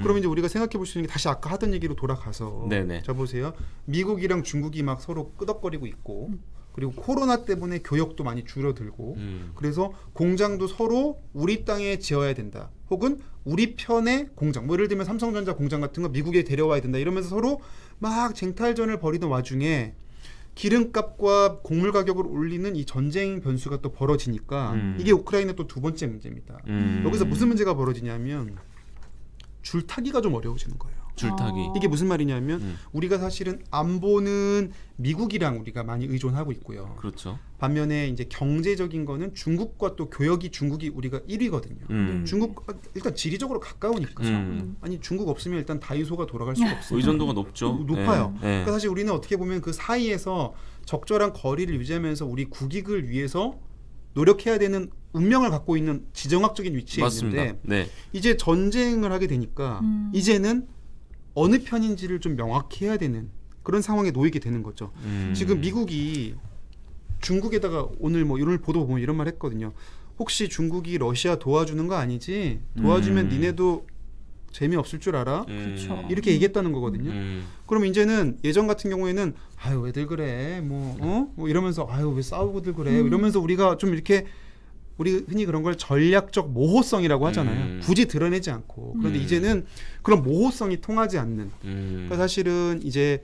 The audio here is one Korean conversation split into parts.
그러면 이제 우리가 생각해 볼 수 있는 게 다시 아까 하던 얘기로 돌아가서 네네. 자 보세요. 미국이랑 중국이 막 서로 끄덕거리고 있고 그리고 코로나 때문에 교역도 많이 줄어들고 그래서 공장도 서로 우리 땅에 지어야 된다. 혹은 우리 편의 공장, 뭐 예를 들면 삼성전자 공장 같은 거 미국에 데려와야 된다. 이러면서 서로 막 쟁탈전을 벌이던 와중에 기름값과 곡물 가격을 올리는 이 전쟁 변수가 또 벌어지니까 이게 우크라이나 또 두 번째 문제입니다. 여기서 무슨 문제가 벌어지냐면 줄타기가 좀 어려워지는 거예요. 줄타기. 이게 무슨 말이냐면 우리가 사실은 안보는 미국이랑 우리가 많이 의존하고 있고요. 그렇죠. 반면에 이제 경제적인 거는 중국과 또 교역이 중국이 우리가 1위거든요. 중국 일단 지리적으로 가까우니까. 아니 중국 없으면 일단 다이소가 돌아갈 수가 없어요. 의존도가 높죠. 높아요. 네. 그러니까 사실 우리는 어떻게 보면 그 사이에서 적절한 거리를 유지하면서 우리 국익을 위해서 노력해야 되는 운명을 갖고 있는 지정학적인 위치에 맞습니다. 있는데 네. 이제 전쟁을 하게 되니까 이제는 어느 편인지를 좀 명확히 해야 되는 그런 상황에 놓이게 되는 거죠. 지금 미국이 중국에다가 오늘 뭐 이런 보도 보면 이런 말 했거든요. 혹시 중국이 러시아 도와주는 거 아니지? 도와주면 니네도 재미없을 줄 알아? 그렇죠. 이렇게 얘기했다는 거거든요. 그럼 이제는 예전 같은 경우에는 아유 왜들 그래 뭐 이러면서 아유 왜 싸우고들 그래 이러면서 우리가 좀 이렇게 우리 흔히 그런 걸 전략적 모호성이라고 하잖아요. 굳이 드러내지 않고. 그런데 이제는 그런 모호성이 통하지 않는. 그러니까 사실은 이제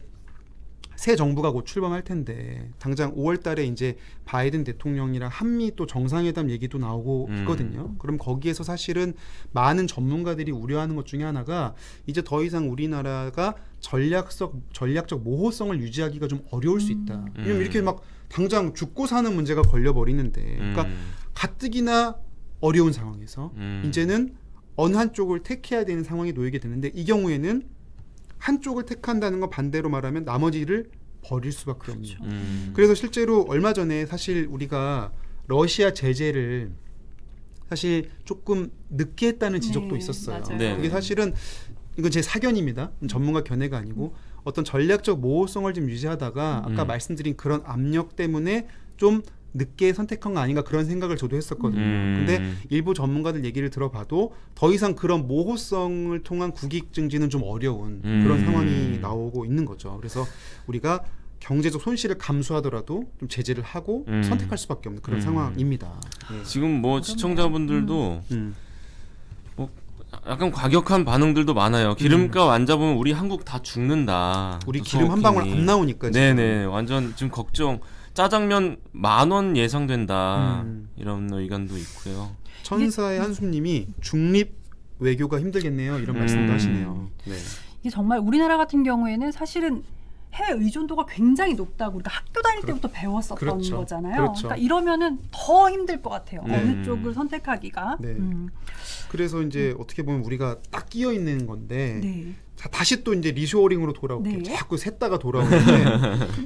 새 정부가 곧 출범할 텐데 당장 5월 달에 이제 바이든 대통령이랑 한미 또 정상회담 얘기도 나오고 있거든요. 그럼 거기에서 사실은 많은 전문가들이 우려하는 것 중에 하나가 이제 더 이상 우리나라가 전략적 모호성을 유지하기가 좀 어려울 수 있다. 왜냐면 이렇게 막 당장 죽고 사는 문제가 걸려버리는데 그러니까 가뜩이나 어려운 상황에서 이제는 어느 한쪽을 택해야 되는 상황에 놓이게 되는데 이 경우에는 한쪽을 택한다는 건 반대로 말하면 나머지를 버릴 수밖에 그렇죠. 없는. 그래서 실제로 얼마 전에 사실 우리가 러시아 제재를 사실 조금 늦게 했다는 지적도 네, 있었어요. 맞아요. 네. 그게 사실은 이건 제 사견입니다. 전문가 견해가 아니고 어떤 전략적 모호성을 좀 유지하다가 아까 말씀드린 그런 압력 때문에 좀 늦게 선택한 거 아닌가 그런 생각을 저도 했었거든요. 근데 일부 전문가들 얘기를 들어봐도 더 이상 그런 모호성을 통한 국익 증진은 좀 어려운 그런 상황이 나오고 있는 거죠. 그래서 우리가 경제적 손실을 감수하더라도 좀 제재를 하고 선택할 수밖에 없는 그런 상황입니다. 예. 지금 뭐 시청자분들도 음. 뭐 약간 과격한 반응들도 많아요. 기름값 안 잡으면 우리 한국 다 죽는다. 우리 또 기름 한 방울 소확행이. 안 나오니까 지금. 네네. 완전 지금 걱정. 짜장면 10,000원 예상된다. 이런 의견도 있고요. 천사의 한숨님이 중립 외교가 힘들겠네요. 이런 말씀도 하시네요. 네. 이게 정말 우리나라 같은 경우에는 사실은 해외 의존도가 굉장히 높다고 우리가 학교 다닐 때부터 배웠었던 그렇죠. 거잖아요. 그렇죠. 그러니까 이러면은 더 힘들 것 같아요. 어느 음. 쪽을 선택하기가. 네. 그래서 이제 어떻게 보면 우리가 딱 끼어 있는 건데 네. 자, 다시 또 이제 리쇼어링으로 돌아올게요. 네. 자꾸 샜다가 돌아오는데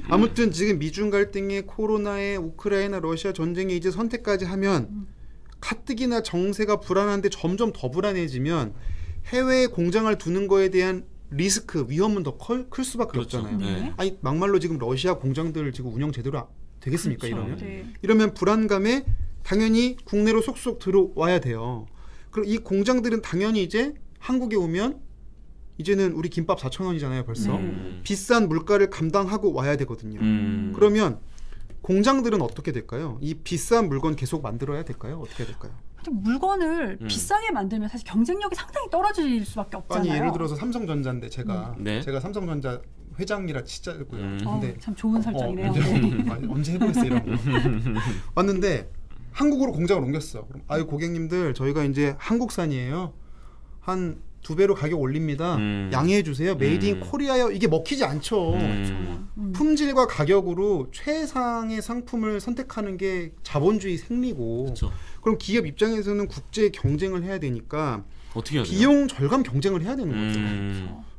아무튼 지금 미중 갈등에 코로나에 우크라이나 러시아 전쟁에 이제 선택까지 하면 가뜩이나 정세가 불안한데 점점 더 불안해지면 해외에 공장을 두는 거에 대한 리스크, 위험은 더 클 수밖에 그렇죠. 없잖아요. 네. 아니 막말로 지금 러시아 공장들 지금 운영 제대로 되겠습니까? 그렇죠. 이러면? 네. 이러면 불안감에 당연히 국내로 속속 들어와야 돼요. 그럼 이 공장들은 당연히 이제 한국에 오면 이제는 우리 김밥 4,000원이잖아요 벌써. 비싼 물가를 감당하고 와야 되거든요. 그러면 공장들은 어떻게 될까요? 이 비싼 물건 계속 만들어야 될까요? 어떻게 될까요? 근데 물건을 비싸게 만들면 사실 경쟁력이 상당히 떨어질 수밖에 없잖아요. 아니 예를 들어서 삼성전자인데 제가 네. 삼성전자 회장이라 진짜고요. 근데 참 좋은 설정이네요. 아니, 언제 해보겠어요 이런 거. 왔는데 한국으로 공장을 옮겼어. 그럼 아유 고객님들 저희가 이제 한국산이에요. 한 2배로 가격 올립니다. 양해해 주세요. 메이드 인 코리아요. 이게 먹히지 않죠. 품질과 가격으로 최상의 상품을 선택하는 게 자본주의 생리고 그렇죠. 그럼 기업 입장에서는 국제 경쟁을 해야 되니까 어떻게 해야 돼요? 비용 절감 경쟁을 해야 되는 거죠.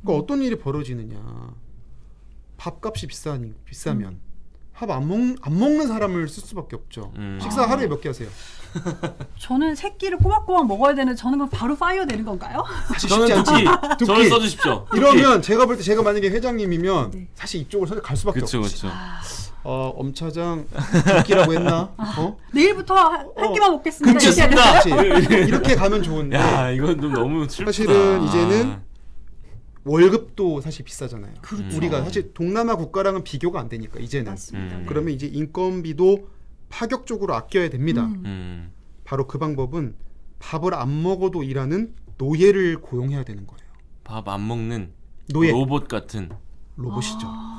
그러니까 어떤 일이 벌어지느냐. 밥값이 비싸면 밥 안 먹는 사람을 쓸 수밖에 없죠. 식사 하루에 몇 개 하세요? 저는 세 끼를 꼬박꼬박 먹어야 되는 저는 그럼 바로 파이어 되는 건가요? 사실 저는 쉽지 않지. 두 저를 써주십시오. 이러면 제가 볼 때 제가 만약에 회장님이면 네. 사실 이쪽을 선택할 수밖에 그렇죠, 없지. 그렇죠. 엄차장 두 끼라고 했나? 내일부터 한 끼만 먹겠습니다. 끊겠습니다. 이렇게 해야 되나요? 그렇지. 이렇게 가면 좋은데 야, 이건 좀 너무 슬프다. 사실은 이제는 월급도 사실 비싸잖아요. 그렇죠. 우리가 사실 동남아 국가랑은 비교가 안 되니까 이제는. 맞습니다. 네. 그러면 이제 인건비도 파격적으로 아껴야 됩니다. 바로 그 방법은 밥을 안 먹어도 일하는 노예를 고용해야 되는 거예요. 밥 안 먹는 노예 로봇 같은. 로봇이죠. 아.